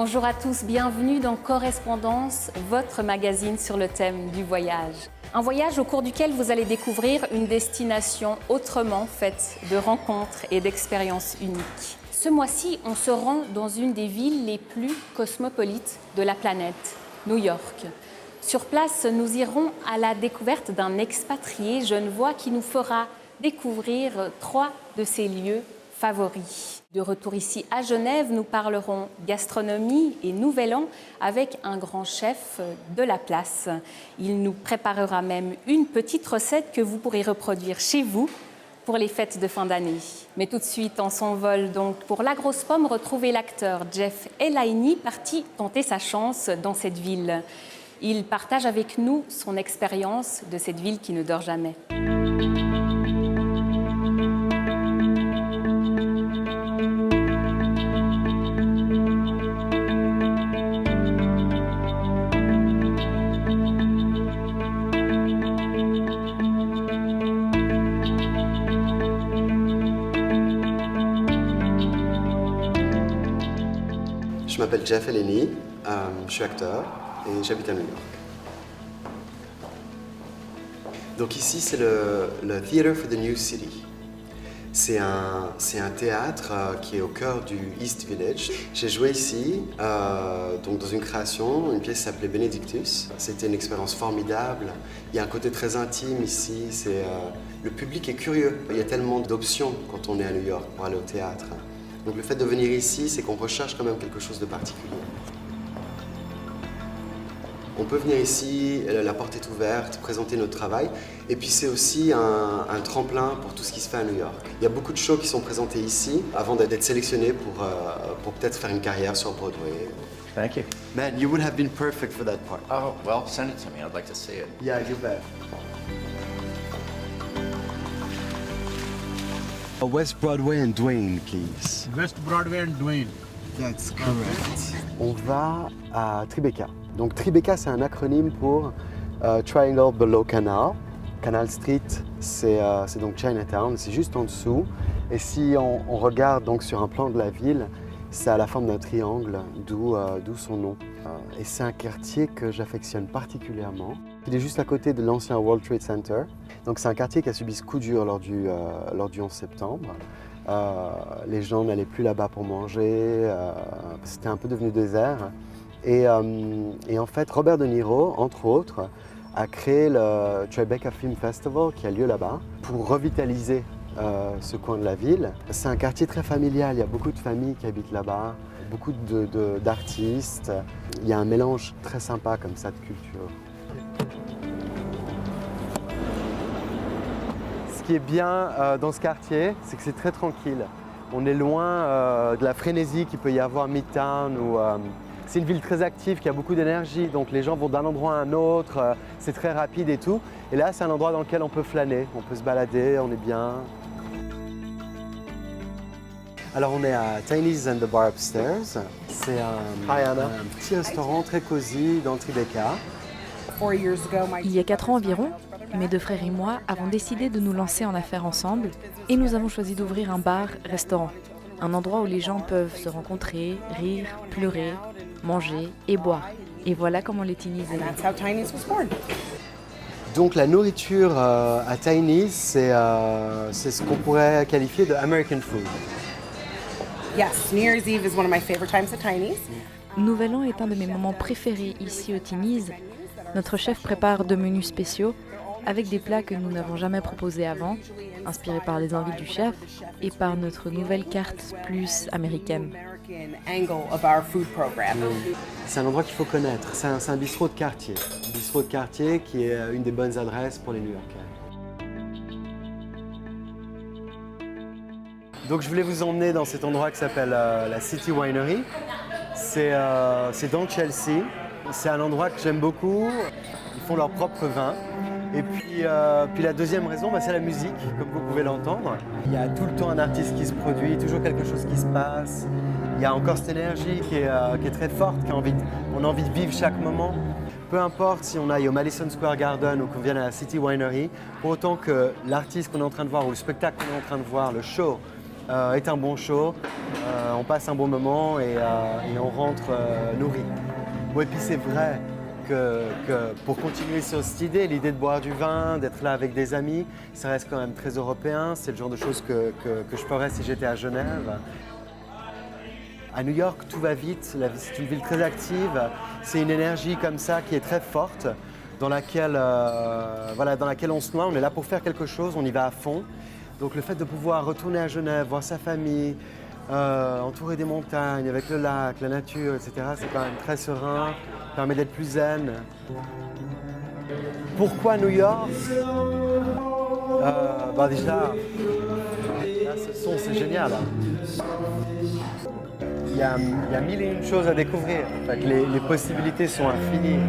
Bonjour à tous, bienvenue dans Correspondance, votre magazine sur le thème du voyage. Un voyage au cours duquel vous allez découvrir une destination autrement faite de rencontres et d'expériences uniques. Ce mois-ci, on se rend dans une des villes les plus cosmopolites de la planète, New York. Sur place, nous irons à la découverte d'un expatrié genevois qui nous fera découvrir 3 de ses lieux favoris. De retour ici à Genève, nous parlerons gastronomie et Nouvel An avec un grand chef de la place. Il nous préparera même une petite recette que vous pourrez reproduire chez vous pour les fêtes de fin d'année. Mais tout de suite, en s'envol donc pour la grosse pomme, retrouvez l'acteur Jeff Elaini, parti tenter sa chance dans cette ville. Il partage avec nous son expérience de cette ville qui ne dort jamais. Je m'appelle Jeff Elaini, je suis acteur et j'habite à New York. Donc ici, c'est le Theatre for the New City. C'est un théâtre qui est au cœur du East Village. J'ai joué ici donc dans une création, une pièce qui s'appelait Benedictus. C'était une expérience formidable. Il y a un côté très intime ici. Le public est curieux. Il y a tellement d'options quand on est à New York pour aller au théâtre. Donc le fait de venir ici, c'est qu'on recherche quand même quelque chose de particulier. On peut venir ici, la porte est ouverte, présenter notre travail. Et puis c'est aussi un tremplin pour tout ce qui se fait à New York. Il y a beaucoup de shows qui sont présentés ici avant d'être sélectionnés pour peut-être faire une carrière sur Broadway. Thank you. Man, you would have been perfect for that part. Oh, well, send it to me. I'd like to see it. Yeah, you bet. West Broadway and Duane, please. West Broadway and Duane. That's correct. On va à Tribeca. Donc Tribeca, c'est un acronyme pour Triangle Below Canal. Canal Street, c'est donc Chinatown, c'est juste en dessous. Et si on regarde donc sur un plan de la ville, c'est à la forme d'un triangle, d'où son nom. Et c'est un quartier que j'affectionne particulièrement. Il est juste à côté de l'ancien World Trade Center. Donc c'est un quartier qui a subi ce coup dur lors du 11 septembre. Les gens n'allaient plus là-bas pour manger, c'était un peu devenu désert. Et en fait, Robert De Niro, entre autres, a créé le Tribeca Film Festival qui a lieu là-bas pour revitaliser ce coin de la ville. C'est un quartier très familial, il y a beaucoup de familles qui habitent là-bas, beaucoup d'artistes. Il y a un mélange très sympa comme ça de culture. Ce qui est bien dans ce quartier, c'est que c'est très tranquille. On est loin de la frénésie qu'il peut y avoir Midtown. C'est une ville très active qui a beaucoup d'énergie, donc les gens vont d'un endroit à un autre, c'est très rapide et tout. Et là, c'est un endroit dans lequel on peut flâner, on peut se balader, on est bien. Alors on est à Tiny's and the Bar Upstairs. C'est un petit restaurant très cosy dans Tribeca. Il y a 4 ans environ, mes 2 frères et moi avons décidé de nous lancer en affaires ensemble et nous avons choisi d'ouvrir un bar-restaurant. Un endroit où les gens peuvent se rencontrer, rire, pleurer, manger et boire. Et voilà comment les Tiny's est nés. Donc la nourriture à Tiny's, c'est ce qu'on pourrait qualifier de American food. Yes, New Year's Eve is one of my favorite times at Tiny's. Nouvel An est un de mes moments préférés ici au Tiny's. Notre chef prépare 2 menus spéciaux avec des plats que nous n'avons jamais proposés avant, inspirés par les envies du chef et par notre nouvelle carte plus américaine. C'est un endroit qu'il faut connaître, c'est un bistrot de quartier. Un bistrot de quartier qui est une des bonnes adresses pour les New-Yorkais. Donc je voulais vous emmener dans cet endroit qui s'appelle la City Winery. C'est dans Chelsea. C'est un endroit que j'aime beaucoup. Ils font leur propre vin. Et puis la deuxième raison, c'est la musique, comme vous pouvez l'entendre. Il y a tout le temps un artiste qui se produit, toujours quelque chose qui se passe. Il y a encore cette énergie qui est très forte, on a envie de vivre chaque moment. Peu importe si on aille au Madison Square Garden ou qu'on vienne à la City Winery, pour autant que l'artiste qu'on est en train de voir ou le spectacle qu'on est en train de voir, le show, est un bon show, on passe un bon moment et on rentre nourri. Bon, et puis c'est vrai que pour continuer sur cette idée, l'idée de boire du vin, d'être là avec des amis, ça reste quand même très européen. C'est le genre de choses que je ferais si j'étais à Genève. À New York, tout va vite, c'est une ville très active, c'est une énergie comme ça qui est très forte, dans laquelle on se noie, on est là pour faire quelque chose, on y va à fond. Donc le fait de pouvoir retourner à Genève, voir sa famille, entouré des montagnes, avec le lac, la nature, etc., c'est quand même très serein, permet d'être plus zen. Pourquoi New York? Déjà, là, ce son, c'est génial. Il y a mille et une choses à découvrir. En fait, les possibilités sont infinies.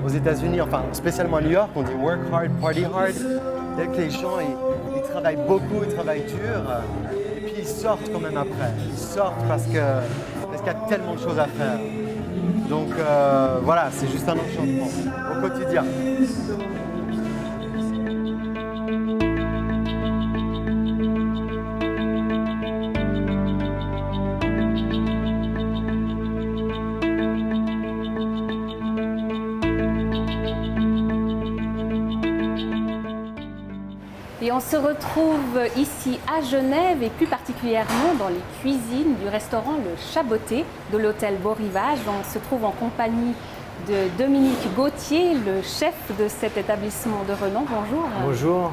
Aux États-Unis, enfin spécialement à New York, on dit work hard, party hard. Dès que les gens ils travaillent beaucoup, ils travaillent dur, et puis ils sortent quand même après. Ils sortent parce qu'il y a tellement de choses à faire. Donc voilà, c'est juste un enchantement au quotidien. Et on se retrouve ici à Genève et plus particulièrement dans les cuisines du restaurant Le Chaboté de l'hôtel Beau Rivage. On se trouve en compagnie de Dominique Gauthier, le chef de cet établissement de renom. Bonjour. Bonjour.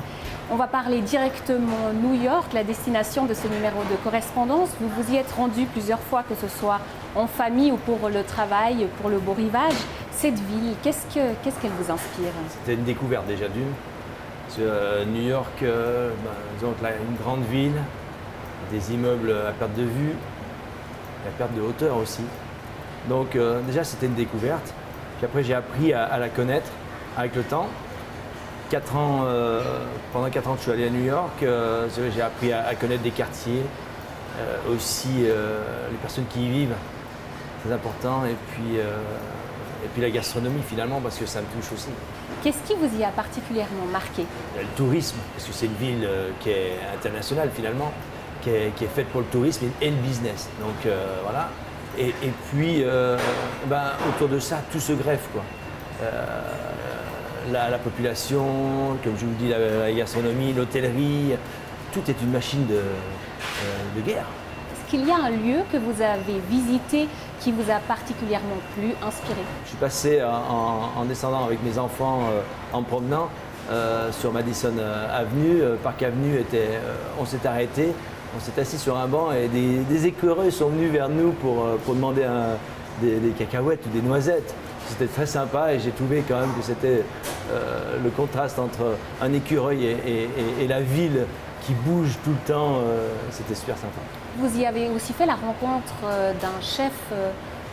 On va parler directement New York, la destination de ce numéro de correspondance. Vous vous y êtes rendu plusieurs fois, que ce soit en famille ou pour le travail, pour le Beau Rivage. Cette ville, qu'est-ce qu'elle vous inspire? C'était une découverte déjà d'une. New York, disons que là, une grande ville, des immeubles à perte de vue, à perte de hauteur aussi. Donc déjà c'était une découverte. Puis après j'ai appris à la connaître avec le temps. Pendant 4 ans je suis allé à New York, j'ai appris à connaître des quartiers, aussi les personnes qui y vivent, très important, et puis la gastronomie finalement parce que ça me touche aussi. Qu'est-ce qui vous y a particulièrement marqué? Le tourisme, parce que c'est une ville qui est internationale finalement, qui est faite pour le tourisme et le business. Donc voilà. Et puis autour de ça, tout se greffe quoi. La population, comme je vous dis, la gastronomie, l'hôtellerie, tout est une machine de guerre. Est-ce qu'il y a un lieu que vous avez visité qui vous a particulièrement plu, inspiré? Je suis passé en descendant avec mes enfants, en promenant sur Madison Avenue, Park Avenue, on s'est arrêté, on s'est assis sur un banc et des écureuils sont venus vers nous pour demander des cacahuètes ou des noisettes. C'était très sympa et j'ai trouvé quand même que c'était le contraste entre un écureuil et la ville qui bouge tout le temps, c'était super sympa. Vous y avez aussi fait la rencontre d'un chef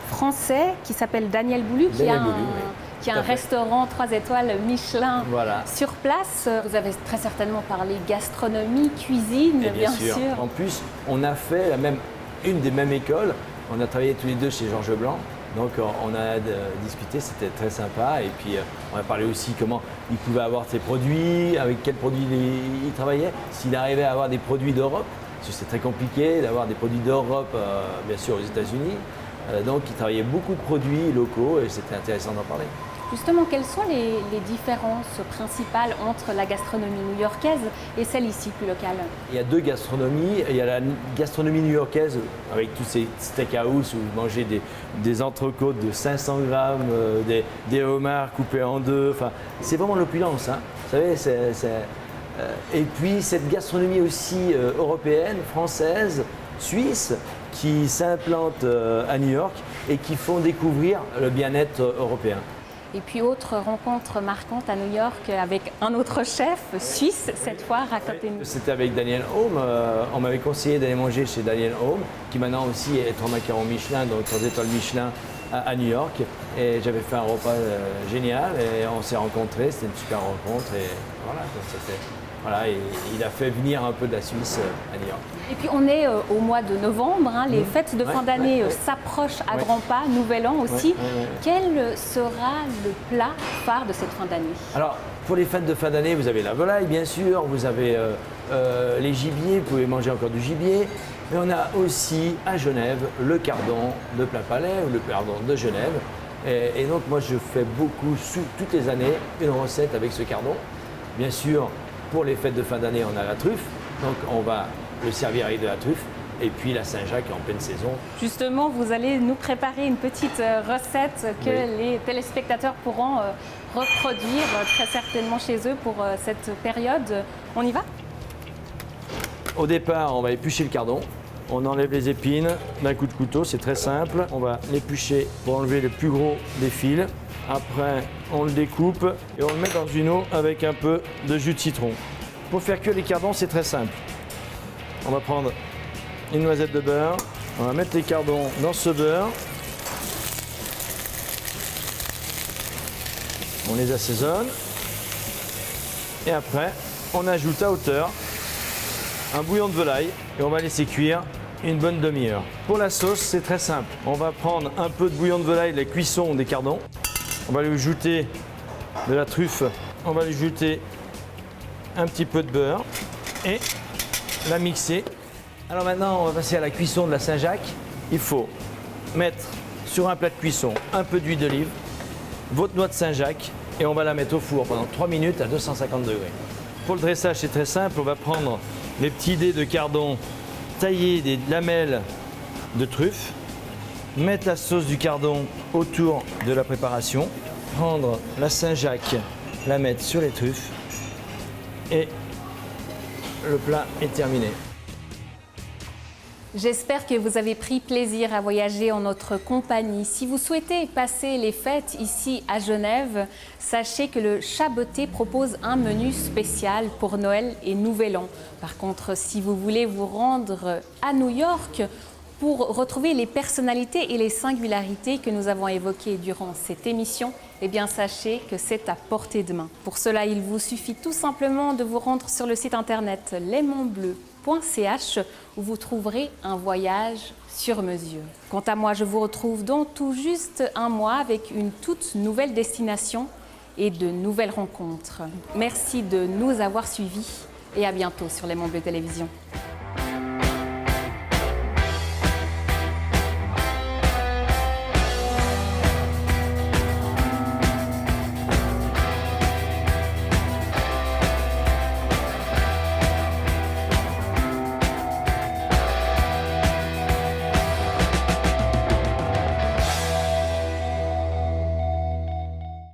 français qui s'appelle Daniel Boulu, qui a un restaurant 3 étoiles Michelin sur place. Vous avez très certainement parlé gastronomie, cuisine, bien sûr. En plus, on a fait une des mêmes écoles. On a travaillé tous les deux chez Georges Blanc. Donc on a discuté, c'était très sympa. Et puis on a parlé aussi comment il pouvait avoir ses produits, avec quels produits il travaillait, s'il arrivait à avoir des produits d'Europe, parce que c'est très compliqué d'avoir des produits d'Europe, bien sûr aux États-Unis. Donc il travaillait beaucoup de produits locaux et c'était intéressant d'en parler. Justement, quelles sont les différences principales entre la gastronomie new-yorkaise et celle ici, plus locale? Il y a 2 gastronomies. Il y a la gastronomie new-yorkaise avec tous ces steakhouse où vous mangez des entrecôtes de 500 grammes, des homards coupés en 2. Enfin, c'est vraiment l'opulence. Hein. Vous savez, et puis cette gastronomie aussi européenne, française, suisse, qui s'implante à New York et qui font découvrir le bien-être européen. Et puis autre rencontre marquante à New York avec un autre chef suisse, cette fois, racontez-nous. C'était avec Daniel Home. On m'avait conseillé d'aller manger chez Daniel Home, qui maintenant aussi est 3 macarons Michelin, donc 3 étoiles Michelin à New York. Et j'avais fait un repas génial et on s'est rencontrés, c'était une super rencontre. Et voilà, c'était Voilà, et il a fait venir un peu de la Suisse à New York. Et puis on est au mois de novembre, hein, les fêtes de fin d'année s'approchent à grands pas, Nouvel An aussi. Quel sera le plat phare de cette fin d'année? Alors, pour les fêtes de fin d'année, vous avez la volaille, bien sûr, vous avez les gibiers, vous pouvez manger encore du gibier. Mais on a aussi à Genève le cardon de Plain Palais ou le cardon de Genève. Et donc moi je fais beaucoup, toutes les années, une recette avec ce cardon. Bien sûr, pour les fêtes de fin d'année, on a la truffe. Donc on va le servir avec de la truffe. Et puis la Saint-Jacques en pleine saison. Justement, vous allez nous préparer une petite recette que les téléspectateurs pourront reproduire très certainement chez eux pour cette période. On y va? Au départ, on va éplucher le cardon. On enlève les épines d'un coup de couteau, c'est très simple. On va l'éplucher pour enlever le plus gros des fils. Après, on le découpe et on le met dans une eau avec un peu de jus de citron. Pour faire cuire les cardons, c'est très simple. On va prendre une noisette de beurre. On va mettre les cardons dans ce beurre. On les assaisonne. Et après, on ajoute à hauteur un bouillon de volaille et on va laisser cuire une bonne demi-heure. Pour la sauce, c'est très simple. On va prendre un peu de bouillon de volaille, la cuisson des cardons. On va lui ajouter de la truffe. On va lui ajouter un petit peu de beurre et la mixer. Alors maintenant, on va passer à la cuisson de la Saint-Jacques. Il faut mettre sur un plat de cuisson un peu d'huile d'olive, votre noix de Saint-Jacques et on va la mettre au four pendant 3 minutes à 250 degrés. Pour le dressage, c'est très simple. On va prendre les petits dés de cardon, tailler des lamelles de truffe, mettre la sauce du cardon autour de la préparation, prendre la Saint-Jacques, la mettre sur les truffes et le plat est terminé. J'espère que vous avez pris plaisir à voyager en notre compagnie. Si vous souhaitez passer les fêtes ici à Genève, sachez que le Chaboté propose un menu spécial pour Noël et Nouvel An. Par contre, si vous voulez vous rendre à New York pour retrouver les personnalités et les singularités que nous avons évoquées durant cette émission, eh bien sachez que c'est à portée de main. Pour cela, il vous suffit tout simplement de vous rendre sur le site internet lesmontsbleus.ch où vous trouverez un voyage sur mesure. Quant à moi, je vous retrouve dans tout juste un mois avec une toute nouvelle destination et de nouvelles rencontres. Merci de nous avoir suivis et à bientôt sur Les Monts Bleus Télévision.